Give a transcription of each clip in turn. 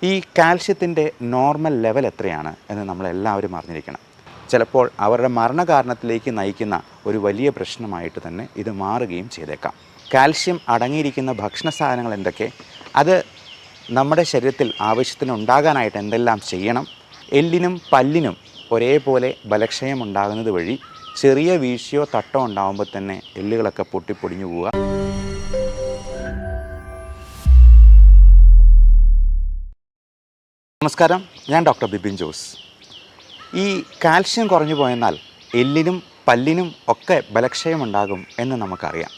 ഈ കാൽഷ്യത്തിൻ്റെ normal level എത്രയാണ് എന്ന് നമ്മളെല്ലാവരും അറിഞ്ഞിരിക്കണം. ചിലപ്പോൾ അവരുടെ മരണകാരണത്തിലേക്ക് നയിക്കുന്ന ഒരു വലിയ പ്രശ്നമായിട്ട് തന്നെ ഇത് മാറുകയും ചെയ്തേക്കാം. കാൽഷ്യം അടങ്ങിയിരിക്കുന്ന ഭക്ഷണ സാധനങ്ങൾ എന്തൊക്കെ, അത് നമ്മുടെ ശരീരത്തിൽ ആവശ്യത്തിന് ഉണ്ടാകാനായിട്ട് എന്തെല്ലാം ചെയ്യണം, എല്ലിനും പല്ലിനും ഒരേപോലെ ബലക്ഷയം ഉണ്ടാകുന്നത് വഴി ചെറിയ വീഴ്ചയോ തട്ടോ ഉണ്ടാകുമ്പോൾ തന്നെ എല്ലുകളൊക്കെ പൊട്ടിപ്പൊടിഞ്ഞു പോവുക. നമസ്കാരം, ഞാൻ ഡോക്ടർ ബിപിൻ ജോസ്. ഈ കാൽഷ്യം കുറഞ്ഞു പോയെന്നാൽ എല്ലിനും പല്ലിനും ഒക്കെ ബലക്ഷയമുണ്ടാകും എന്ന് നമുക്കറിയാം.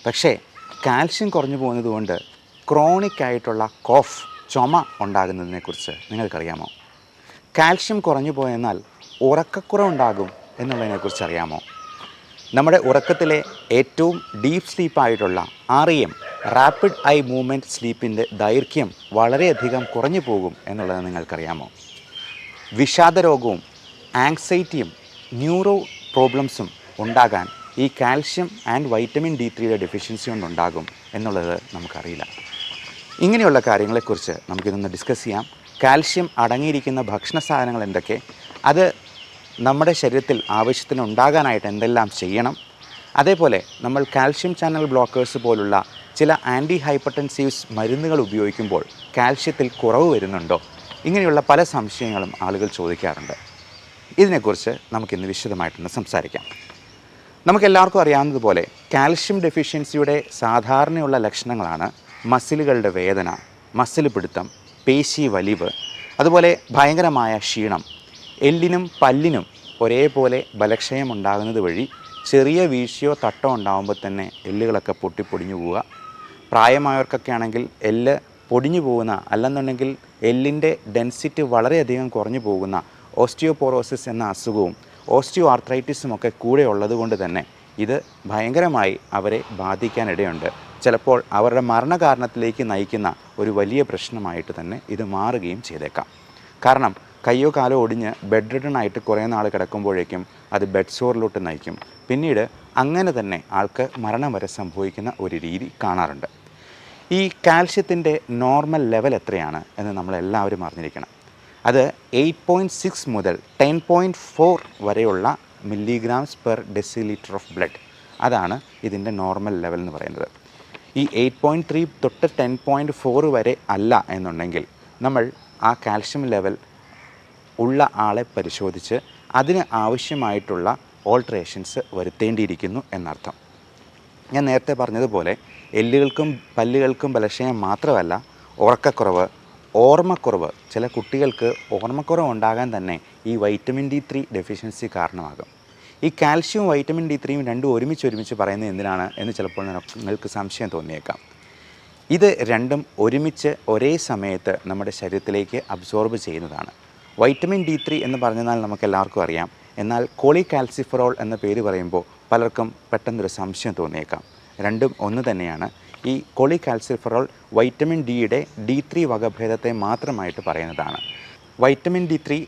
പക്ഷേ കാൽഷ്യം കുറഞ്ഞു പോകുന്നതുകൊണ്ട് ക്രോണിക് ആയിട്ടുള്ള കോഫ്, ചുമ ഉണ്ടാകുന്നതിനെക്കുറിച്ച് നിങ്ങൾക്കറിയാമോ? കാൽഷ്യം കുറഞ്ഞു പോയെന്നാൽ ഉറക്കക്കുറവുണ്ടാകും എന്നുള്ളതിനെക്കുറിച്ച് അറിയാമോ? നമ്മുടെ ഉറക്കത്തിലെ ഏറ്റവും ഡീപ്പ് സ്ലീപ്പായിട്ടുള്ള REM, റാപ്പിഡ് ഐ മൂവ്മെൻറ്റ് സ്ലീപ്പിൻ്റെ ദൈർഘ്യം വളരെയധികം കുറഞ്ഞു പോകും എന്നുള്ളത് നിങ്ങൾക്കറിയാമോ? വിഷാദരോഗവും ആങ്സൈറ്റിയും ന്യൂറോ പ്രോബ്ലംസും ഉണ്ടാകാൻ ഈ calcium and vitamin D3 deficiency കൊണ്ടുണ്ടാകും എന്നുള്ളത് നമുക്കറിയില്ല. ഇങ്ങനെയുള്ള കാര്യങ്ങളെക്കുറിച്ച് നമുക്കിതൊന്ന് ഡിസ്കസ് ചെയ്യാം. കാൽഷ്യം അടങ്ങിയിരിക്കുന്ന ഭക്ഷണ സാധനങ്ങൾ എന്തൊക്കെ, അത് നമ്മുടെ ശരീരത്തിൽ ആവശ്യത്തിന് ഉണ്ടാകാനായിട്ട് എന്തെല്ലാം ചെയ്യണം, അതേപോലെ നമ്മൾ കാൽഷ്യം ചാനൽ ബ്ലോക്കേഴ്സ് പോലുള്ള ചില ആൻറ്റി ഹൈപ്പർടെൻസീവ്സ് മരുന്നുകൾ ഉപയോഗിക്കുമ്പോൾ കാൽഷ്യത്തിൽ കുറവ് വരുന്നുണ്ടോ, ഇങ്ങനെയുള്ള പല സംശയങ്ങളും ആളുകൾ ചോദിക്കാറുണ്ട്. ഇതിനെക്കുറിച്ച് നമുക്കിന്ന് വിശദമായിട്ടൊന്ന് സംസാരിക്കാം. നമുക്കെല്ലാവർക്കും അറിയാവുന്നതുപോലെ കാൽഷ്യം ഡെഫിഷ്യൻസിയുടെ സാധാരണയുള്ള ലക്ഷണങ്ങളാണ് മസിലുകളുടെ വേദന, മസിൽ പിടുത്തം, പേശി വലിവ്, അതുപോലെ ഭയങ്കരമായ ക്ഷീണം, എല്ലിനും പല്ലിനും ഒരേപോലെ ബലക്ഷയം ഉണ്ടാകുന്നത് വഴി ചെറിയ വീഴ്ചയോ തട്ടോ ഉണ്ടാകുമ്പോൾ തന്നെ എല്ലുകളൊക്കെ പൊട്ടിപ്പൊടിഞ്ഞു പോവുക. പ്രായമായവർക്കൊക്കെ ആണെങ്കിൽ എല്ല് പൊടിഞ്ഞു പോകുന്ന, അല്ലെന്നുണ്ടെങ്കിൽ എല്ലിൻ്റെ ഡെൻസിറ്റി വളരെയധികം കുറഞ്ഞു പോകുന്ന ഓസ്റ്റിയോപോറോസിസ് എന്ന അസുഖവും ഓസ്റ്റിയോ ആർത്രൈറ്റിസും ഒക്കെ കൂടെ ഉള്ളതുകൊണ്ട് തന്നെ ഇത് ഭയങ്കരമായി അവരെ ബാധിക്കാനിടയുണ്ട്. ചിലപ്പോൾ അവരുടെ മരണകാരണത്തിലേക്ക് നയിക്കുന്ന ഒരു വലിയ പ്രശ്നമായിട്ട് തന്നെ ഇത് മാറുകയും ചെയ്തേക്കാം. കാരണം കയ്യോ കാലോ ഒടിഞ്ഞ് ബെഡ് റിഡൺ ആയിട്ട് കുറേ നാൾ കിടക്കുമ്പോഴേക്കും അത് ബെഡ് സോറിലോട്ട് നയിക്കും. പിന്നീട് അങ്ങനെ തന്നെ ആൾക്ക് മരണം വരെ സംഭവിക്കുന്ന ഒരു രീതി കാണാറുണ്ട്. ഈ കാൽഷ്യത്തിൻ്റെ നോർമൽ ലെവൽ എത്രയാണ് എന്ന് നമ്മളെല്ലാവരും അറിഞ്ഞിരിക്കണം. അത് 8.6 മുതൽ 10.4 വരെയുള്ള milligrams per decilitre of blood, അതാണ് ഇതിൻ്റെ നോർമൽ ലെവൽ എന്ന് പറയുന്നത്. ഈ 8.3 തൊട്ട് 10.4 വരെ അല്ല എന്നുണ്ടെങ്കിൽ നമ്മൾ ആ കാൽഷ്യം ലെവൽ ഉള്ള ആളെ പരിശോധിച്ച് അതിന് ആവശ്യമായിട്ടുള്ള ഓൾട്രേഷൻസ് വരുത്തേണ്ടിയിരിക്കുന്നു എന്നർത്ഥം. ഞാൻ നേരത്തെ പറഞ്ഞതുപോലെ എല്ലുകൾക്കും പല്ലുകൾക്കും ബലക്ഷയം മാത്രമല്ല, ഉറക്കക്കുറവ്, ഓർമ്മക്കുറവ്, ചില കുട്ടികൾക്ക് ഓർമ്മക്കുറവ് ഉണ്ടാകാൻ തന്നെ ഈ വൈറ്റമിൻ D3 ഡെഫിഷ്യൻസി കാരണമാകും. ഈ കാൽഷ്യവും വൈറ്റമിൻ D3യും രണ്ടും ഒരുമിച്ച് പറയുന്നത് എന്തിനാണ് എന്ന് ചിലപ്പോൾ നിങ്ങൾക്ക് സംശയം തോന്നിയേക്കാം. ഇത് രണ്ടും ഒരുമിച്ച് ഒരേ സമയത്ത് നമ്മുടെ ശരീരത്തിലേക്ക് അബ്സോർബ് ചെയ്യുന്നതാണ്. വൈറ്റമിൻ D3 എന്ന് പറഞ്ഞാൽ നമുക്കെല്ലാവർക്കും അറിയാം. എന്നാൽ കോളികാൽസിഫറോൾ എന്ന പേര് പറയുമ്പോൾ പലർക്കും പെട്ടെന്നൊരു സംശയം തോന്നിയേക്കാം. രണ്ടും ഒന്ന് തന്നെയാണ്. ഈ കോളികാൽസിഫറോൾ വൈറ്റമിൻ Dയുടെ D3 വകഭേദത്തെ മാത്രമായിട്ട് പറയുന്നതാണ്. വൈറ്റമിൻ D3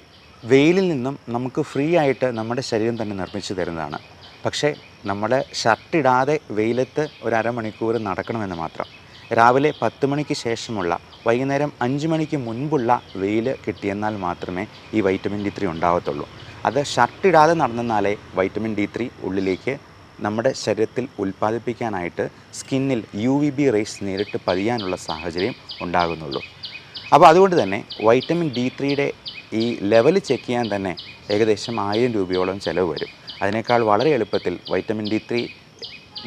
വെയിലിൽ നിന്നും നമുക്ക് ഫ്രീ ആയിട്ട് നമ്മുടെ ശരീരം തന്നെ നിർമ്മിച്ചു തരുന്നതാണ്. പക്ഷേ നമ്മുടെ ഷർട്ടിടാതെ വെയിലത്ത് ഒരു അരമണിക്കൂർ നടക്കണമെന്ന് മാത്രം. രാവിലെ 10 മണിക്ക് ശേഷമുള്ള, വൈകുന്നേരം 5 മണിക്ക് മുൻപുള്ള വെയിൽ കിട്ടിയെന്നാൽ മാത്രമേ ഈ വൈറ്റമിൻ D3 ഉണ്ടാകത്തുള്ളൂ. അത് ഷർട്ടിടാതെ നടന്നെന്നാലേ വൈറ്റമിൻ D3 ഉള്ളിലേക്ക് നമ്മുടെ ശരീരത്തിൽ ഉൽപ്പാദിപ്പിക്കാനായിട്ട് സ്കിന്നിൽ UVB റേസ് നേരിട്ട് പതിയാനുള്ള സാഹചര്യം ഉണ്ടാകുന്നുള്ളൂ. അപ്പോൾ അതുകൊണ്ട് തന്നെ വൈറ്റമിൻ D3യുടെ ഈ ലെവൽ ചെക്ക് ചെയ്യാൻ തന്നെ ഏകദേശം 1000 രൂപയോളം ചിലവ് വരും. അതിനേക്കാൾ വളരെ എളുപ്പത്തിൽ വൈറ്റമിൻ D3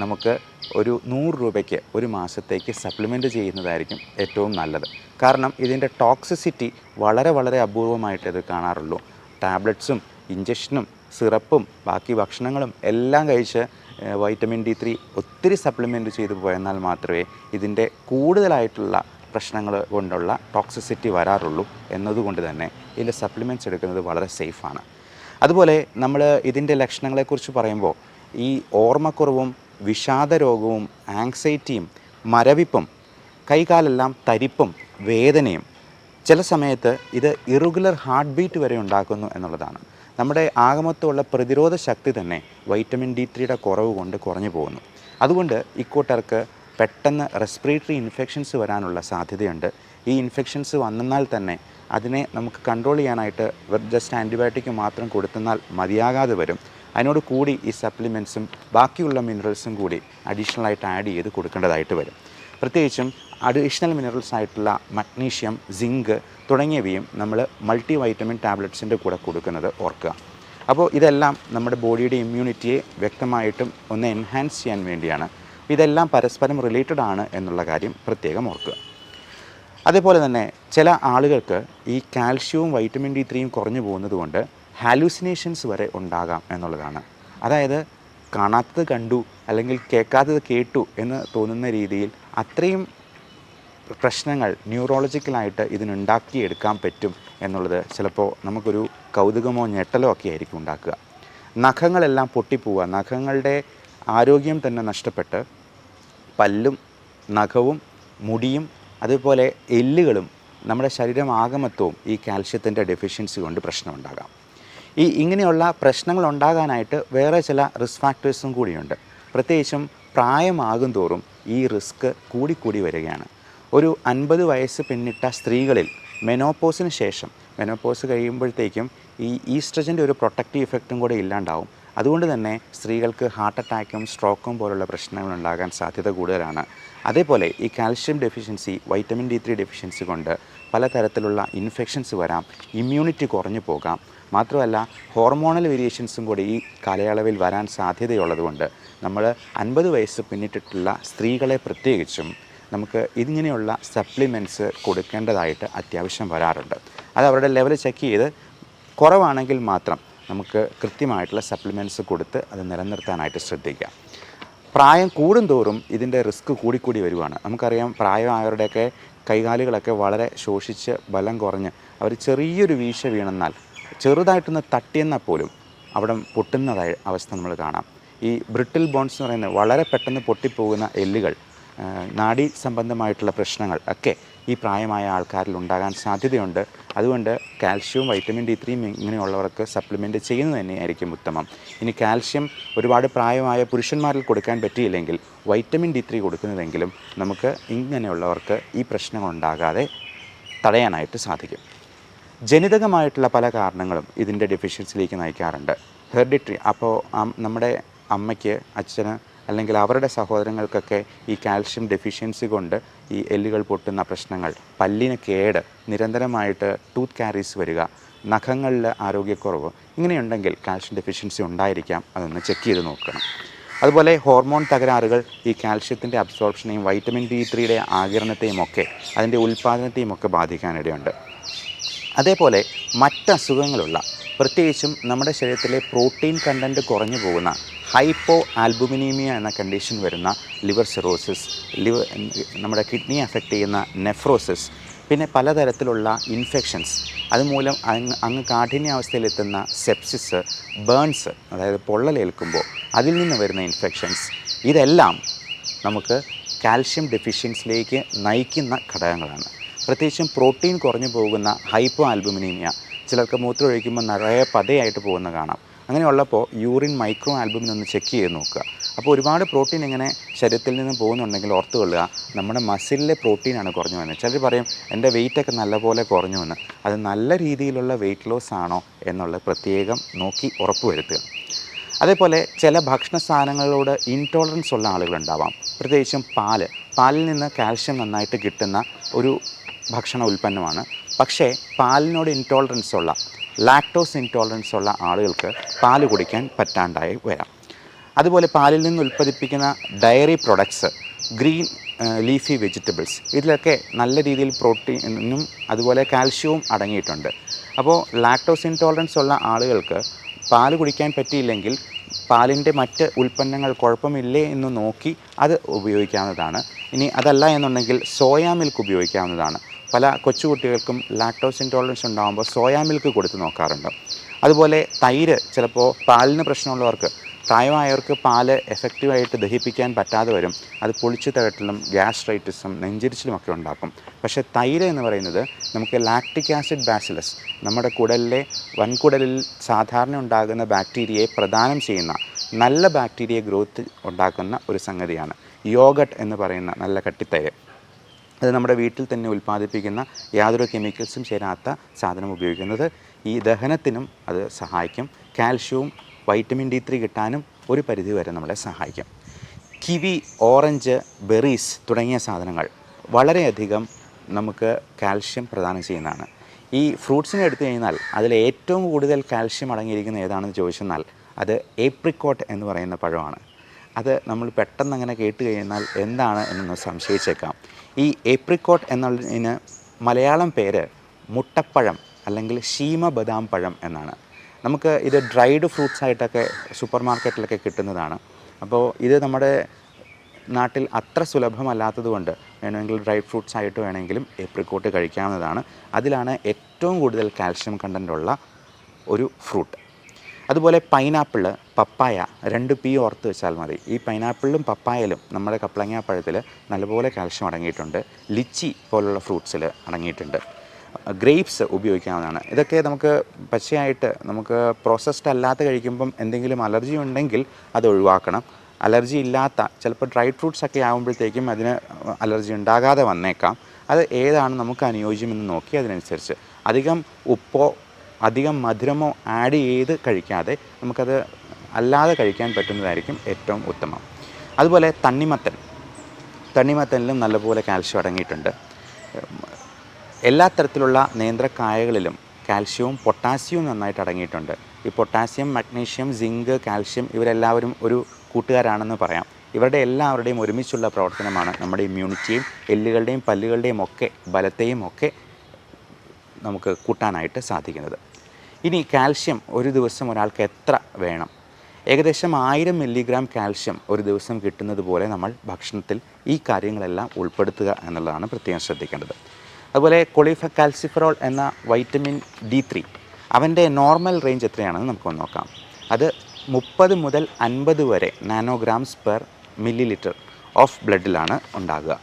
നമുക്ക് ഒരു 100 രൂപയ്ക്ക് ഒരു മാസത്തേക്ക് സപ്ലിമെൻറ്റ് ചെയ്യുന്നതായിരിക്കും ഏറ്റവും നല്ലത്. കാരണം ഇതിൻ്റെ ടോക്സിസിറ്റി വളരെ അപൂർവമായിട്ട് ഇത് കാണാറുള്ളൂ. ടാബ്ലറ്റ്സും ഇഞ്ചക്ഷനും സിറപ്പും ബാക്കി ഭക്ഷണങ്ങളും എല്ലാം കഴിച്ച് വൈറ്റമിൻ D3 ഒത്തിരി സപ്ലിമെൻറ്റ് ചെയ്തു പോയെന്നാൽ മാത്രമേ ഇതിൻ്റെ കൂടുതലായിട്ടുള്ള പ്രശ്നങ്ങൾ കൊണ്ടുള്ള ടോക്സിസിറ്റി വരാറുള്ളൂ. എന്നതുകൊണ്ട് തന്നെ ഇതിൻ്റെ സപ്ലിമെൻറ്റ്സ് എടുക്കുന്നത് വളരെ സേഫാണ്. അതുപോലെ നമ്മൾ ഇതിൻ്റെ ലക്ഷണങ്ങളെക്കുറിച്ച് പറയുമ്പോൾ ഈ ഓർമ്മക്കുറവും വിഷാദരോഗവും ആങ്സൈറ്റിയും മരവിപ്പും കൈകാലെല്ലാം തരിപ്പും വേദനയും ചില സമയത്ത് ഇത് ഇറഗുലർ ഹാർട്ട് ബീറ്റ് വരെ ഉണ്ടാക്കുന്നു എന്നുള്ളതാണ്. നമ്മുടെ ആകമൊത്തമുള്ള പ്രതിരോധ ശക്തി തന്നെ വൈറ്റമിൻ D3യുടെ കുറവ് കൊണ്ട് കുറഞ്ഞു പോകുന്നു. അതുകൊണ്ട് ഇക്കൂട്ടർക്ക് പെട്ടെന്ന് റെസ്പിറേറ്ററി ഇൻഫെക്ഷൻസ് വരാനുള്ള സാധ്യതയുണ്ട്. ഈ ഇൻഫെക്ഷൻസ് വന്നാൽ തന്നെ അതിനെ നമുക്ക് കൺട്രോൾ ചെയ്യാനായിട്ട് ജസ്റ്റ് ആൻറ്റിബയോട്ടിക് മാത്രം കൊടുത്തെന്നാൽ മതിയാകാതെ വരും. അതിനോട് കൂടി ഈ സപ്ലിമെൻറ്റ്സും ബാക്കിയുള്ള മിനറൽസും കൂടി അഡീഷണലായിട്ട് ആഡ് ചെയ്ത് കൊടുക്കേണ്ടതായിട്ട് വരും. പ്രത്യേകിച്ചും അഡീഷണൽ മിനറൽസ് ആയിട്ടുള്ള മഗ്നീഷ്യം, സിങ്ക് തുടങ്ങിയവയും നമ്മൾ മൾട്ടി വൈറ്റമിൻ ടാബ്ലറ്റ്സിൻ്റെ കൂടെ കൊടുക്കുന്നത് ഓർക്കുക. അപ്പോൾ ഇതെല്ലാം നമ്മുടെ ബോഡിയുടെ ഇമ്മ്യൂണിറ്റിയെ വ്യക്തമായിട്ടും ഒന്ന് എൻഹാൻസ് ചെയ്യാൻ വേണ്ടിയാണ്. ഇതെല്ലാം പരസ്പരം റിലേറ്റഡ് ആണ് എന്നുള്ള കാര്യം പ്രത്യേകം ഓർക്കുക. അതേപോലെ തന്നെ ചില ആളുകൾക്ക് ഈ കാൽഷ്യവും വൈറ്റമിൻ D3യും കുറഞ്ഞു പോകുന്നത് കൊണ്ട് ഹാലൂസിനേഷൻസ് വരെ ഉണ്ടാകാം എന്നുള്ളതാണ്. അതായത് കാണാത്തത് കണ്ടു അല്ലെങ്കിൽ കേൾക്കാത്തത് കേട്ടു എന്ന് തോന്നുന്ന രീതിയിൽ അത്രയും പ്രശ്നങ്ങൾ ന്യൂറോളജിക്കലായിട്ട് ഇതിനുണ്ടാക്കിയെടുക്കാൻ പറ്റും എന്നുള്ളത് ചിലപ്പോൾ നമുക്കൊരു കൗതുകമോ ഞെട്ടലോ ഒക്കെ ആയിരിക്കും ഉണ്ടാക്കുക. നഖങ്ങളെല്ലാം പൊട്ടിപ്പോവുക, നഖങ്ങളുടെ ആരോഗ്യം തന്നെ നഷ്ടപ്പെട്ട് പല്ലും നഖവും മുടിയും അതുപോലെ എല്ലുകളും നമ്മുടെ ശരീരം ആകമത്വവും ഈ കാൽഷ്യത്തിൻ്റെ ഡെഫിഷ്യൻസി കൊണ്ട് പ്രശ്നമുണ്ടാകാം. ഇങ്ങനെയുള്ള പ്രശ്നങ്ങൾ ഉണ്ടാകാനായിട്ട് വേറെ ചില റിസ്ക് ഫാക്ടേഴ്സും കൂടിയുണ്ട്. പ്രത്യേകിച്ചും പ്രായമാകും തോറും ഈ റിസ്ക് കൂടിക്കൂടി വരികയാണ്. ഒരു 50 വയസ്സ് പിന്നിട്ട സ്ത്രീകളിൽ മെനോപോസിന് ശേഷം, മെനോപോസ് കഴിയുമ്പോഴത്തേക്കും ഈ ഈസ്ട്രജൻ്റെ ഒരു പ്രൊട്ടക്റ്റീവ് ഇഫക്റ്റും കൂടെ ഇല്ലാണ്ടാവും. അതുകൊണ്ട് തന്നെ സ്ത്രീകൾക്ക് ഹാർട്ട് അറ്റാക്കും സ്ട്രോക്കും പോലുള്ള പ്രശ്നങ്ങൾ ഉണ്ടാകാൻ സാധ്യത കൂടുതലാണ്. അതേപോലെ ഈ calcium deficiency, vitamin D3 deficiency കൊണ്ട് പലതരത്തിലുള്ള ഇൻഫെക്ഷൻസ് വരാം, ഇമ്മ്യൂണിറ്റി കുറഞ്ഞു പോകാം. മാത്രമല്ല ഹോർമോണൽ വേരിയേഷൻസും കൂടി ഈ കാലയളവിൽ വരാൻ സാധ്യതയുള്ളതുകൊണ്ട് നമ്മൾ 50 വയസ്സ് പിന്നിട്ടിട്ടുള്ള സ്ത്രീകളെ പ്രത്യേകിച്ചും നമുക്ക് ഇങ്ങനെയുള്ള സപ്ലിമെൻറ്റ്സ് കൊടുക്കേണ്ടതായിട്ട് അത്യാവശ്യം വരാറുണ്ട്. അത് അവരുടെ ലെവൽ ചെക്ക് ചെയ്ത് കുറവാണെങ്കിൽ മാത്രം നമുക്ക് കൃത്യമായിട്ടുള്ള സപ്ലിമെൻറ്റ്സ് കൊടുത്ത് അത് നിലനിർത്താനായിട്ട് ശ്രദ്ധിക്കാം. പ്രായം കൂടുന്തോറും ഇതിൻ്റെ റിസ്ക് കൂടിക്കൂടി വരുവാണ്. നമുക്കറിയാം, പ്രായമായവരുടെയൊക്കെ കൈകാലുകളൊക്കെ വളരെ ശോഷിച്ച് ബലം കുറഞ്ഞ് അവർ ചെറിയൊരു വീഴ്ച വീണെന്നാൽ, ചെറുതായിട്ടൊന്ന് തട്ടിയെന്നാൽ പോലും അവിടെ പൊട്ടുന്നതായ അവസ്ഥ നമ്മൾ കാണാം. ഈ ബ്രിട്ടിൽ ബോൺസ് എന്ന് പറയുന്നത് വളരെ പെട്ടെന്ന് പൊട്ടിപ്പോകുന്ന എല്ലുകൾ, നാഡീ സംബന്ധമായിട്ടുള്ള പ്രശ്നങ്ങൾ ഒക്കെ ഈ പ്രായമായ ആൾക്കാരിൽ ഉണ്ടാകാൻ സാധ്യതയുണ്ട്. അതുകൊണ്ട് കാൽഷ്യവും വൈറ്റമിൻ D3യും ഇങ്ങനെയുള്ളവർക്ക് സപ്ലിമെൻറ്റ് ചെയ്യുന്നത് തന്നെയായിരിക്കും ഉത്തമം. ഇനി കാൽഷ്യം ഒരുപാട് പ്രായമായ പുരുഷന്മാരിൽ കൊടുക്കാൻ പറ്റിയില്ലെങ്കിൽ വൈറ്റമിൻ D3 കൊടുക്കുന്നതെങ്കിലും നമുക്ക് ഇങ്ങനെയുള്ളവർക്ക് ഈ പ്രശ്നങ്ങളുണ്ടാകാതെ തടയാനായിട്ട് സാധിക്കും. ജനിതകമായിട്ടുള്ള പല കാരണങ്ങളും ഇതിൻ്റെ ഡെഫിഷ്യൻസിയിലേക്ക് നയിക്കാറുണ്ട്. ഹെറിഡിറ്ററി, അപ്പോൾ നമ്മുടെ അമ്മയ്ക്ക്, അച്ഛന് അല്ലെങ്കിൽ അവരുടെ സഹോദരങ്ങൾക്കൊക്കെ ഈ കാൽഷ്യം ഡെഫിഷ്യൻസി കൊണ്ട് ഈ എല്ലുകൾ പൊട്ടുന്ന പ്രശ്നങ്ങൾ, പല്ലിന് കേട്, നിരന്തരമായിട്ട് ടൂത്ത് കാരീസ് വരിക, നഖങ്ങളിൽ ആരോഗ്യക്കുറവ്, ഇങ്ങനെയുണ്ടെങ്കിൽ കാൽഷ്യം ഡെഫിഷ്യൻസി ഉണ്ടായിരിക്കാം. അതൊന്ന് ചെക്ക് ചെയ്ത് നോക്കണം. അതുപോലെ ഹോർമോൺ തകരാറുകൾ ഈ കാൽഷ്യത്തിൻ്റെ അബ്സോർപ്ഷനെയും വൈറ്റമിൻ D3യുടെ ആഗിരണത്തെയും ഒക്കെ അതിൻ്റെ ഉൽപ്പാദനത്തെയും ഒക്കെ ബാധിക്കാനിടയുണ്ട്. അതേപോലെ മറ്റസുഖങ്ങളുള്ള, പ്രത്യേകിച്ചും നമ്മുടെ ശരീരത്തിലെ പ്രോട്ടീൻ കണ്ടൻറ്റ് കുറഞ്ഞു പോകുന്ന ഹൈപ്പോ ആൽബുമിനീമിയ എന്ന കണ്ടീഷൻ വരുന്ന ലിവർ സിറോസിസ്, നമ്മുടെ കിഡ്നി അഫക്റ്റ് ചെയ്യുന്ന നെഫ്രോസിസ്, പിന്നെ പലതരത്തിലുള്ള ഇൻഫെക്ഷൻസ്, അതുമൂലം അങ്ങ് കാഠിന്യാവസ്ഥയിലെത്തുന്ന സെപ്സിസ്, ബേൺസ്, അതായത് പൊള്ളലേൽക്കുമ്പോൾ അതിൽ നിന്ന് വരുന്ന ഇൻഫെക്ഷൻസ്, ഇതെല്ലാം നമുക്ക് കാൽഷ്യം ഡെഫിഷ്യൻസിലേക്ക് നയിക്കുന്ന ഘടകങ്ങളാണ്. പ്രത്യേകിച്ചും പ്രോട്ടീൻ കുറഞ്ഞു പോകുന്ന ഹൈപ്പോ ആൽബുമിനീമിയ, ചിലർക്ക് മൂത്രം ഒഴിക്കുമ്പോൾ നിറയെ പതയായിട്ട് പോകുന്ന കാണാം. അങ്ങനെയുള്ളപ്പോൾ യൂറിൻ മൈക്രോ ആൽബുമിൻ ഒന്ന് ചെക്ക് ചെയ്ത് നോക്കുക. അപ്പോൾ ഒരുപാട് പ്രോട്ടീൻ ഇങ്ങനെ ശരീരത്തിൽ നിന്ന് പോകുന്നുണ്ടെങ്കിൽ ഓർത്ത് കൊള്ളുക, നമ്മുടെ മസിലിലെ പ്രോട്ടീനാണ് കുറഞ്ഞു വന്നത്. ചിലർ പറയും എൻ്റെ വെയിറ്റൊക്കെ നല്ലപോലെ കുറഞ്ഞു വന്ന്, അത് നല്ല രീതിയിലുള്ള വെയിറ്റ് ലോസ് ആണോ എന്നുള്ളത് പ്രത്യേകം നോക്കി ഉറപ്പ് വരുത്തുക. അതേപോലെ ചില ഭക്ഷണ സാധനങ്ങളോട് ഇൻടോളറൻസ് ഉള്ള ആളുകളുണ്ടാവാം. പ്രത്യേകിച്ചും പാലിൽ നിന്ന് കാൽഷ്യം നന്നായിട്ട് കിട്ടുന്ന ഒരു ഭക്ഷണ ഉൽപ്പന്നമാണ്. പക്ഷേ പാലിനോട് ഇൻടോളറൻസ് ഉള്ള, ലാക്ടോസ് ഇൻടോളറൻസ് ഉള്ള ആളുകൾക്ക് പാല് കുടിക്കാൻ പറ്റാണ്ടായി വരാം. അതുപോലെ പാലിൽ നിന്ന് ഉൽപ്പാദിപ്പിക്കുന്ന diary products, green leafy vegetables, ഇതിലൊക്കെ നല്ല രീതിയിൽ പ്രോട്ടീനും അതുപോലെ കാൽഷ്യവും അടങ്ങിയിട്ടുണ്ട്. അപ്പോൾ ലാക്ടോസ് ഇൻടോളറൻസ് ഉള്ള ആളുകൾക്ക് പാല് കുടിക്കാൻ പറ്റിയില്ലെങ്കിൽ പാലിൻ്റെ മറ്റ് ഉൽപ്പന്നങ്ങൾ കുഴപ്പമില്ലേ എന്ന് നോക്കി അത് ഉപയോഗിക്കാവുന്നതാണ്. ഇനി അതല്ല എന്നുണ്ടെങ്കിൽ സോയാ മിൽക്ക് ഉപയോഗിക്കാവുന്നതാണ്. പല കൊച്ചുകുട്ടികൾക്കും ലാക്ടോസ് ഇൻടോളറൻസ് ഉണ്ടാകുമ്പോൾ സോയാ മിൽക്ക് കൊടുത്ത് നോക്കാറുണ്ട്. അതുപോലെ തൈര്, ചിലപ്പോൾ പാലിന് പ്രശ്നമുള്ളവർക്ക്, പ്രായമായവർക്ക് പാല് എഫക്റ്റീവായിട്ട് ദഹിപ്പിക്കാൻ പറ്റാതെ വരും. അത് പൊളിച്ചു തകട്ടലും ഗ്യാസ്ട്രൈറ്റിസും നെഞ്ചിരിച്ചിലുമൊക്കെ ഉണ്ടാക്കും. പക്ഷേ തൈര് എന്ന് പറയുന്നത് നമുക്ക് ലാക്റ്റിക് ആസിഡ് ബാസിലസ്, നമ്മുടെ വൻകുടലിൽ സാധാരണ ഉണ്ടാകുന്ന ബാക്ടീരിയയെ പ്രദാനം ചെയ്യുന്ന നല്ല ബാക്ടീരിയ ഗ്രോത്ത് ഉണ്ടാക്കുന്ന ഒരു സംഗതിയാണ്. യോഗട്ട് എന്ന് പറയുന്ന നല്ല കട്ടിത്തൈര്. അത് നമ്മുടെ വീട്ടിൽ തന്നെ ഉൽപ്പാദിപ്പിക്കുന്ന യാതൊരു കെമിക്കൽസും ചേരാത്ത സാധനം ഉപയോഗിക്കുന്നത് ഈ ദഹനത്തിനും അത് സഹായിക്കും. കാൽഷ്യവും വൈറ്റമിൻ D3 കിട്ടാനും ഒരു പരിധി വരെ നമ്മളെ സഹായിക്കും. കിവി, ഓറഞ്ച്, ബെറീസ് തുടങ്ങിയ സാധനങ്ങൾ വളരെയധികം നമുക്ക് കാൽഷ്യം പ്രദാനം ചെയ്യുന്നതാണ്. ഈ ഫ്രൂട്ട്സിനെ എടുത്തു കഴിഞ്ഞാൽ അതിൽ ഏറ്റവും കൂടുതൽ കാൽഷ്യം അടങ്ങിയിരിക്കുന്ന ഏതാണെന്ന് ചോദിച്ചെന്നാൽ അത് ഏപ്രിക്കോട്ട് എന്ന് പറയുന്ന പഴമാണ്. അത് നമ്മൾ പെട്ടെന്ന് അങ്ങനെ കേട്ട് കഴിഞ്ഞാൽ എന്താണ് എന്നൊന്ന് സംശയിച്ചേക്കാം. ഈ ഏപ്രിക്കോട്ട് എന്നുള്ളതിന് മലയാളം പേര് മുട്ടപ്പഴം അല്ലെങ്കിൽ ശീമ ബദാം പഴം എന്നാണ്. നമുക്ക് ഇത് ഡ്രൈഡ് ഫ്രൂട്ട്സ് ആയിട്ടൊക്കെ സൂപ്പർ മാർക്കറ്റിലൊക്കെ കിട്ടുന്നതാണ്. അപ്പോൾ ഇത് നമ്മുടെ നാട്ടിൽ അത്ര സുലഭമല്ലാത്തതുകൊണ്ട് വേണമെങ്കിൽ ഡ്രൈ ഫ്രൂട്ട്സ് ആയിട്ട് വേണമെങ്കിലും ഏപ്രിക്കോട്ട് കഴിക്കാവുന്നതാണ്. അതിലാണ് ഏറ്റവും കൂടുതൽ കാൽഷ്യം കണ്ടൻ്റുള്ള ഒരു ഫ്രൂട്ട്. അതുപോലെ പൈനാപ്പിൾ, പപ്പായ, 2 P ഓർത്ത് വെച്ചാൽ മതി. ഈ പൈനാപ്പിളിലും പപ്പായയിലും നമ്മുടെ കപ്പളങ്ങാപ്പഴത്തിൽ നല്ലപോലെ കാൽഷ്യം അടങ്ങിയിട്ടുണ്ട്. ലിച്ചി പോലുള്ള ഫ്രൂട്ട്സിൽ അടങ്ങിയിട്ടുണ്ട്. ഗ്രേപ്സ് ഉപയോഗിക്കാവുന്നതാണ്. ഇതൊക്കെ നമുക്ക് പച്ചയായിട്ട് നമുക്ക് പ്രോസസ്ഡ് അല്ലാത്ത കഴിക്കുമ്പം എന്തെങ്കിലും അലർജി ഉണ്ടെങ്കിൽ അത് ഒഴിവാക്കണം. അലർജി ഇല്ലാത്ത ചിലപ്പോൾ ഡ്രൈഡ് ഫ്രൂട്ട്സൊക്കെ ആകുമ്പോഴത്തേക്കും അതിന് അലർജി ഉണ്ടാകാതെ വന്നേക്കാം. അത് ഏതാണ് നമുക്ക് അനുയോജ്യമെന്ന് നോക്കി അതിനനുസരിച്ച് അധികം ഉപ്പോ അധികം മധുരമോ ആഡ് ചെയ്ത് കഴിക്കാതെ നമുക്കത് അല്ലാതെ കഴിക്കാൻ പറ്റുന്നതായിരിക്കും ഏറ്റവും ഉത്തമം. അതുപോലെ തണ്ണിമത്തനിലും നല്ലപോലെ കാൽഷ്യം അടങ്ങിയിട്ടുണ്ട്. എല്ലാ തരത്തിലുള്ള നേന്ത്രക്കായകളിലും കാൽഷ്യവും പൊട്ടാസ്യവും നന്നായിട്ട് അടങ്ങിയിട്ടുണ്ട്. ഈ പൊട്ടാസ്യം, മഗ്നീഷ്യം, സിങ്ക്, കാൽഷ്യം ഇവരെല്ലാവരും ഒരു കൂട്ടുകാരാണെന്ന് പറയാം. ഇവരുടെ എല്ലാവരുടെയും ഒരുമിച്ചുള്ള പ്രവർത്തനമാണ് നമ്മുടെ ഇമ്മ്യൂണിറ്റിയും എല്ലുകളുടെയും പല്ലുകളുടെയും ഒക്കെ ബലത്തെയും ഒക്കെ നമുക്ക് കൂട്ടാനായിട്ട് സാധിക്കുന്നത്. ഇനി കാൽഷ്യം ഒരു ദിവസം ഒരാൾക്ക് എത്ര വേണം? ഏകദേശം 1000 മില്ലിഗ്രാം കാൽഷ്യം ഒരു ദിവസം കിട്ടുന്നത് പോലെ നമ്മൾ ഭക്ഷണത്തിൽ ഈ കാര്യങ്ങളെല്ലാം ഉൾപ്പെടുത്തുക എന്നുള്ളതാണ് പ്രത്യേകം ശ്രദ്ധിക്കേണ്ടത്. അതുപോലെ കോളിഫാക്കാൽസിഫെറോൾ എന്ന വൈറ്റമിൻ D3 അവൻ്റെ നോർമൽ റേഞ്ച് എത്രയാണെന്ന് നമുക്കൊന്ന് നോക്കാം. അത് 30 മുതൽ 50 വരെ nanograms per milli litre of ബ്ലഡിലാണ് ഉണ്ടാകുക.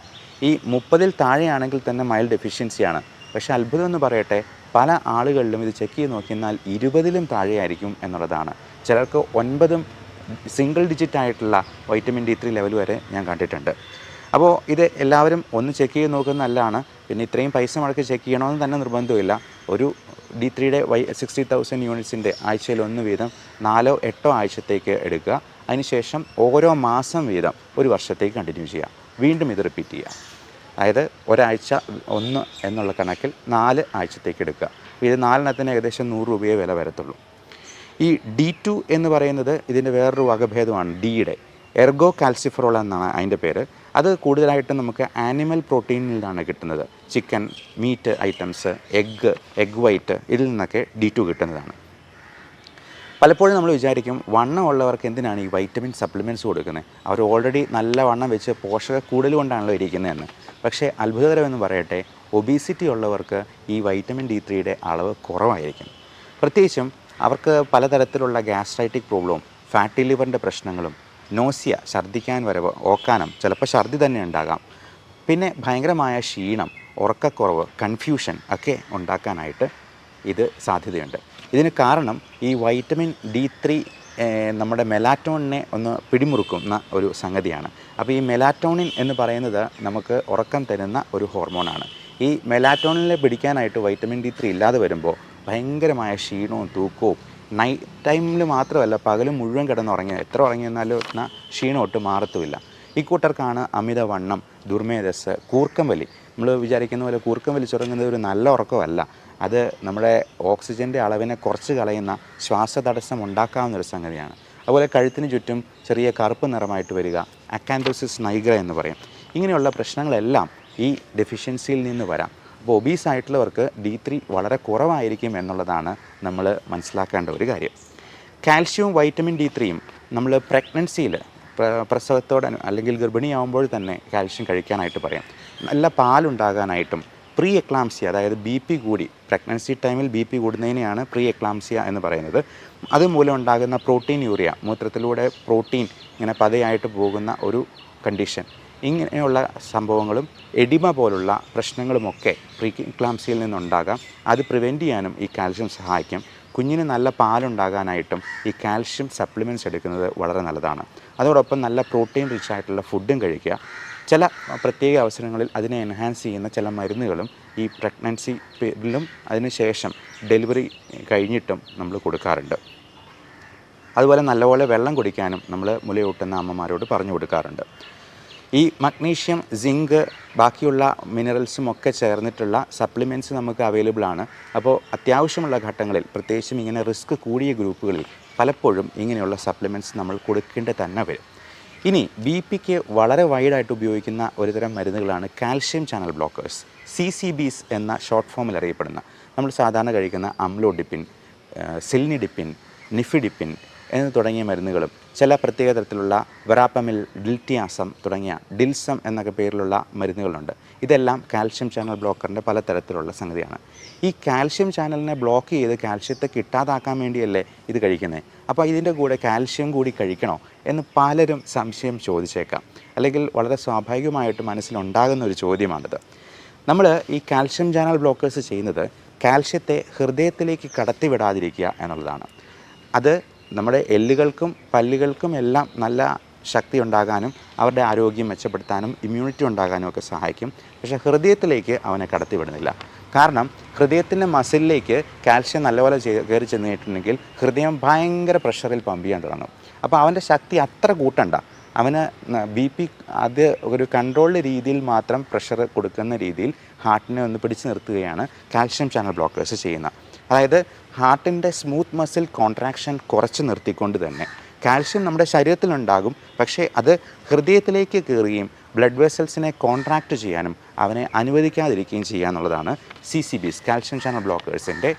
ഈ 30-ൽ താഴെയാണെങ്കിൽ തന്നെ മൈൽഡ് ഡെഫിഷ്യൻസിയാണ്. പക്ഷേ അത്ഭുതം എന്ന് പറയട്ടെ, പല ആളുകളിലും ഇത് ചെക്ക് ചെയ്ത് നോക്കിയാൽ 20-ലും താഴെയായിരിക്കും എന്നുള്ളതാണ്. ചിലർക്ക് 9-ഉം സിംഗിൾ ഡിജിറ്റ് ആയിട്ടുള്ള വൈറ്റമിൻ D3 ലെവൽ വരെ ഞാൻ കണ്ടിട്ടുണ്ട്. അപ്പോൾ ഇത് എല്ലാവരും ഒന്ന് ചെക്ക് ചെയ്ത് നോക്കുന്നത് നല്ലതാണ്. പിന്നെ ഇത്രയും പൈസ മുടക്കി ചെക്ക് ചെയ്യണമെന്ന് തന്നെ നിർബന്ധമില്ല. ഒരു D3യുടെ 60,000 യൂണിറ്റ്സിൻ്റെ ആഴ്ചയിൽ 1 വീതം 4-8 ആഴ്ചത്തേക്ക് എടുക്കുക. അതിനുശേഷം ഓരോ മാസം വീതം ഒരു വർഷത്തേക്ക് കണ്ടിന്യൂ ചെയ്യുക. വീണ്ടും ഇത് റിപ്പീറ്റ് ചെയ്യുക. അതായത് ഒരാഴ്ച 1 എന്നുള്ള കണക്കിൽ 4 ആഴ്ചത്തേക്ക് എടുക്കുക. ഇത് 4 ഏകദേശം 100 രൂപയെ വില വരത്തുള്ളൂ. ഈ D2 എന്ന് പറയുന്നത് ഇതിൻ്റെ വേറൊരു വകഭേദമാണ്. ഡിയുടെ എർഗോ കാൽസിഫെറോൾ എന്നാണ് അതിൻ്റെ പേര്. അത് കൂടുതലായിട്ടും നമുക്ക് ആനിമൽ പ്രോട്ടീനിൽ നിന്നാണ് കിട്ടുന്നത്. Chicken, meat items, egg white ഇതിൽ നിന്നൊക്കെ D2 കിട്ടുന്നതാണ്. പലപ്പോഴും നമ്മൾ വിചാരിക്കും വണ്ണം ഉള്ളവർക്ക് എന്തിനാണ് ഈ വൈറ്റമിൻ സപ്ലിമെൻറ്റ്സ് കൊടുക്കുന്നത്, അവർ ഓൾറെഡി നല്ല വണ്ണം വെച്ച് പോഷക കൂടുതൽ കൊണ്ടാണല്ലോ ഇരിക്കുന്നതെന്ന്. പക്ഷേ അത്ഭുതകരമെന്ന് പറയട്ടെ, ഒബീസിറ്റി ഉള്ളവർക്ക് ഈ വൈറ്റമിൻ D3യുടെ അളവ് കുറവായിരിക്കും. പ്രത്യേകിച്ചും അവർക്ക് പലതരത്തിലുള്ള ഗ്യാസ്ട്രൈറ്റിക് പ്രോബ്ലവും ഫാറ്റി ലിവറിൻ്റെ പ്രശ്നങ്ങളും നോസിയ, ഛർദ്ദിക്കാൻ വരവ്, ഓക്കാനം, ചിലപ്പോൾ ഛർദ്ദി തന്നെ ഉണ്ടാകാം, പിന്നെ ഭയങ്കരമായ ക്ഷീണം, ഉറക്കക്കുറവ്, കൺഫ്യൂഷൻ ഒക്കെ ഉണ്ടാക്കാനായിട്ട് ഇത് സാധ്യതയുണ്ട്. ഇതിന് കാരണം ഈ വൈറ്റമിൻ D3 നമ്മുടെ മെലാറ്റോണിനെ ഒന്ന് പിടിമുറുക്കുന്ന ഒരു സംഗതിയാണ്. അപ്പോൾ ഈ മെലാറ്റോണിൻ എന്ന് പറയുന്നത് നമുക്ക് ഉറക്കം തരുന്ന ഒരു ഹോർമോണാണ്. ഈ മെലാറ്റോണിനെ പിടിക്കാനായിട്ട് വൈറ്റമിൻ D3 ഇല്ലാതെ വരുമ്പോൾ ഭയങ്കരമായ ക്ഷീണവും തൂക്കവും, നൈറ്റ് ടൈമിൽ മാത്രമല്ല പകലും മുഴുവൻ കിടന്നുറങ്ങിയ എത്ര ഉറങ്ങിയെന്നാലും ക്ഷീണം ഒട്ടും മാറത്തുമില്ല. ഈ കൂട്ടർക്കാണ് അമിതവണ്ണം, ദുർമേധസ്, കൂർക്കം വലി. നമ്മൾ വിചാരിക്കുന്ന പോലെ കൂർക്കം വലിച്ചുറങ്ങുന്നത് ഒരു നല്ല ഉറക്കമല്ല. അത് നമ്മുടെ ഓക്സിജൻ്റെ അളവിനെ കുറച്ച് കളയുന്ന ശ്വാസതടസ്സം ഉണ്ടാക്കാവുന്നൊരു സംഗതിയാണ്. അതുപോലെ കഴുത്തിന് ചുറ്റും ചെറിയ കറുപ്പ് നിറമായിട്ട് വരിക, അക്കാൻതോസിസ് നൈഗ്ര എന്ന് പറയും. ഇങ്ങനെയുള്ള പ്രശ്നങ്ങളെല്ലാം ഈ ഡെഫിഷ്യൻസിയിൽ നിന്ന് വരാം. അപ്പോൾ ഒബീസ് ആയിട്ടുള്ളവർക്ക് D3 വളരെ കുറവായിരിക്കും എന്നുള്ളതാണ് നമ്മൾ മനസ്സിലാക്കേണ്ട ഒരു കാര്യം. കാൽഷ്യവും വൈറ്റമിൻ D3യും നമ്മൾ പ്രഗ്നൻസിയിൽ പ്രസവത്തോടെ അല്ലെങ്കിൽ ഗർഭിണിയാവുമ്പോൾ തന്നെ കാൽഷ്യം കഴിക്കാനായിട്ട് പറയാം. നല്ല പാലുണ്ടാകാനായിട്ടും പ്രീ എക്ലാംസിയ, അതായത് BP കൂടി പ്രഗ്നൻസി ടൈമിൽ BP കൂടുന്നതിനെയാണ് പ്രീ എക്ലാംസിയ എന്ന് പറയുന്നത്. അതുമൂലം ഉണ്ടാകുന്ന പ്രോട്ടീൻ യൂറിയ, മൂത്രത്തിലൂടെ പ്രോട്ടീൻ ഇങ്ങനെ പതയായിട്ട് പോകുന്ന ഒരു കണ്ടീഷൻ, ഇങ്ങനെയുള്ള സംഭവങ്ങളും എഡിമ പോലുള്ള പ്രശ്നങ്ങളുമൊക്കെ പ്രീ എക്ലാംസിയയിൽ നിന്നുണ്ടാകാം. അത് പ്രിവെൻറ്റ് ചെയ്യാനും ഈ കാൽഷ്യം സഹായിക്കും. കുഞ്ഞിന് നല്ല പാലുണ്ടാകാനായിട്ടും ഈ കാൽഷ്യം സപ്ലിമെൻറ്റ്സ് എടുക്കുന്നത് വളരെ നല്ലതാണ്. അതോടൊപ്പം നല്ല പ്രോട്ടീൻ റിച്ച് ആയിട്ടുള്ള ഫുഡും കഴിക്കുക. ചില പ്രത്യേക അവസരങ്ങളിൽ അതിനെ എൻഹാൻസ് ചെയ്യുന്ന ചില മരുന്നുകളും ഈ പ്രഗ്നൻസി പീരീഡിലും അതിനുശേഷം ഡെലിവറി കഴിഞ്ഞിട്ടും നമ്മൾ കൊടുക്കാറുണ്ട്. അതുപോലെ നല്ലപോലെ വെള്ളം കുടിക്കാനും നമ്മൾ മുലയൂട്ടുന്ന അമ്മമാരോട് പറഞ്ഞു കൊടുക്കാറുണ്ട്. ഈ മഗ്നീഷ്യം, സിങ്ക്, ബാക്കിയുള്ള മിനറൽസും ഒക്കെ ചേർന്നിട്ടുള്ള സപ്ലിമെൻറ്റ്സ് നമുക്ക് അവൈലബിൾ ആണ്. അപ്പോൾ അത്യാവശ്യമുള്ള ഘട്ടങ്ങളിൽ, പ്രത്യേകിച്ചും ഇങ്ങനെ റിസ്ക് കൂടിയ ഗ്രൂപ്പുകളിൽ പലപ്പോഴും ഇങ്ങനെയുള്ള സപ്ലിമെൻറ്റ്സ് നമ്മൾ കൊടുക്കേണ്ടി തന്നെ വരും. ഇനി ബി പിക്ക് വളരെ വൈഡായിട്ട് ഉപയോഗിക്കുന്ന ഒരുതരം മരുന്നുകളാണ് കാൽഷ്യം ചാനൽ ബ്ലോക്കേഴ്സ്, CCBs എന്ന ഷോർട്ട് ഫോമിൽ അറിയപ്പെടുന്ന. നമ്മൾ സാധാരണ കഴിക്കുന്ന അംലോഡിപ്പിൻ, സിൽനിഡിപ്പിൻ, നിഫിഡിപ്പിൻ എന്ന് തുടങ്ങിയ മരുന്നുകളും ചില പ്രത്യേക തരത്തിലുള്ള വെറാപ്പമിൽ, ഡിൽറ്റിയാസം തുടങ്ങിയ ഡിൽസം എന്നൊക്കെ പേരിലുള്ള മരുന്നുകളുണ്ട്. ഇതെല്ലാം കാൽഷ്യം ചാനൽ ബ്ലോക്കറിൻ്റെ പല തരത്തിലുള്ള സംഗതിയാണ്. ഈ കാൽഷ്യം ചാനലിനെ ബ്ലോക്ക് ചെയ്ത് കാൽഷ്യത്തെ കിട്ടാതാക്കാൻ വേണ്ടിയല്ലേ ഇത് കഴിക്കുന്നത്? അപ്പോൾ ഇതിൻ്റെ കൂടെ കാൽഷ്യം കൂടി കഴിക്കണോ എന്ന് പലരും സംശയം ചോദിച്ചേക്കാം. അല്ലെങ്കിൽ വളരെ സ്വാഭാവികമായിട്ട് മനസ്സിലുണ്ടാകുന്ന ഒരു ചോദ്യമാണിത്. നമ്മൾ ഈ കാൽഷ്യം ചാനൽ ബ്ലോക്കേഴ്സ് ചെയ്യുന്നത് കാൽഷ്യത്തെ ഹൃദയത്തിലേക്ക് കടത്തിവിടാതിരിക്കുക എന്നുള്ളതാണ്. അത് നമ്മുടെ എല്ലുകൾക്കും പല്ലുകൾക്കും എല്ലാം നല്ല ശക്തി ഉണ്ടാകാനും അവരുടെ ആരോഗ്യം മെച്ചപ്പെടുത്താനും ഇമ്മ്യൂണിറ്റി ഉണ്ടാകാനും ഒക്കെ സഹായിക്കും. പക്ഷേ ഹൃദയത്തിലേക്ക് അവനെ കടത്തിവിടുന്നില്ല. കാരണം ഹൃദയത്തിൻ്റെ മസിലിലേക്ക് കാൽഷ്യം നല്ലപോലെ കയറി ചെന്നിട്ടുണ്ടെങ്കിൽ ഹൃദയം ഭയങ്കര പ്രഷറിൽ പമ്പ് ചെയ്യാൻ തുടങ്ങും. അപ്പോൾ അവൻ്റെ ശക്തി അത്ര കൂട്ടണ്ട. അവന് BP അത് ഒരു കൺട്രോൾഡ് രീതിയിൽ മാത്രം പ്രഷർ കൊടുക്കുന്ന രീതിയിൽ ഹാർട്ടിനെ ഒന്ന് പിടിച്ചു നിർത്തുകയാണ് കാൽഷ്യം ചാനൽ ബ്ലോക്കേഴ്സ് ചെയ്യുന്നത്. അതായത് ഹാർട്ടിൻ്റെ സ്മൂത്ത് മസിൽ കോൺട്രാക്ഷൻ കുറച്ച് നിർത്തിക്കൊണ്ട് തന്നെ കാൽഷ്യം നമ്മുടെ ശരീരത്തിലുണ്ടാകും, പക്ഷേ അത് ഹൃദയത്തിലേക്ക് കയറുകയും ബ്ലഡ് വെസൽസിനെ കോൺട്രാക്റ്റ് ചെയ്യാനും അവനെ അനുവദിക്കാതിരിക്കുകയും ചെയ്യുക എന്നുള്ളതാണ് CCBs, കാൽഷ്യം ചാനൽ ബ്ലോക്കേഴ്സിൻ്റെ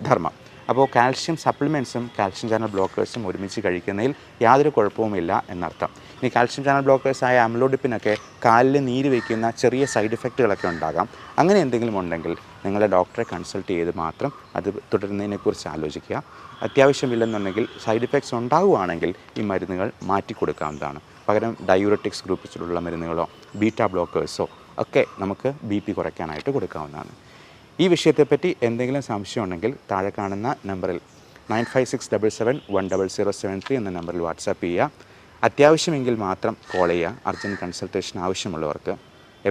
ധർമ്മം. അപ്പോൾ കാൽഷ്യം സപ്ലിമെൻറ്റ്സും കാൽഷ്യം ചാനൽ ബ്ലോക്കേഴ്സും ഒരുമിച്ച് കഴിക്കുന്നതിൽ യാതൊരു കുഴപ്പവുമില്ല എന്നർത്ഥം. ഇനി കാൽഷ്യം ചാനൽ ബ്ലോക്കേഴ്സായ അംലോഡിപ്പിനൊക്കെ കാലിൽ നീര് വയ്ക്കുന്ന ചെറിയ സൈഡ് ഇഫക്റ്റുകളൊക്കെ ഉണ്ടാകാം. അങ്ങനെ എന്തെങ്കിലും ഉണ്ടെങ്കിൽ നിങ്ങളുടെ ഡോക്ടറെ കൺസൾട്ട് ചെയ്ത് മാത്രം അത് തുടരുന്നതിനെക്കുറിച്ച് ആലോചിക്കുക. അത്യാവശ്യമില്ലെന്നുണ്ടെങ്കിൽ സൈഡ് ഇഫക്ട്സ് ഉണ്ടാവുകയാണെങ്കിൽ ഈ മരുന്നുകൾ മാറ്റിക്കൊടുക്കാവുന്നതാണ്. പകരം ഡയൂററ്റിക്സ് ഗ്രൂപ്പിലുള്ള മരുന്നുകളോ ബീറ്റ ബ്ലോക്കേഴ്സോ ഒക്കെ നമുക്ക് BP കുറയ്ക്കാനായിട്ട് കൊടുക്കാവുന്നതാണ്. ഈ വിഷയത്തെപ്പറ്റി എന്തെങ്കിലും സംശയം ഉണ്ടെങ്കിൽ താഴെ കാണുന്ന നമ്പറിൽ 9567710073 എന്ന നമ്പറിൽ വാട്സാപ്പ് ചെയ്യുക. അത്യാവശ്യമെങ്കിൽ മാത്രം കോൾ ചെയ്യുക. അർജൻറ്റ് കൺസൾട്ടേഷൻ ആവശ്യമുള്ളവർക്ക്.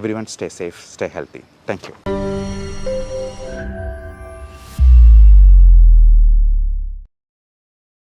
Everyone stay safe, stay healthy. Thank you.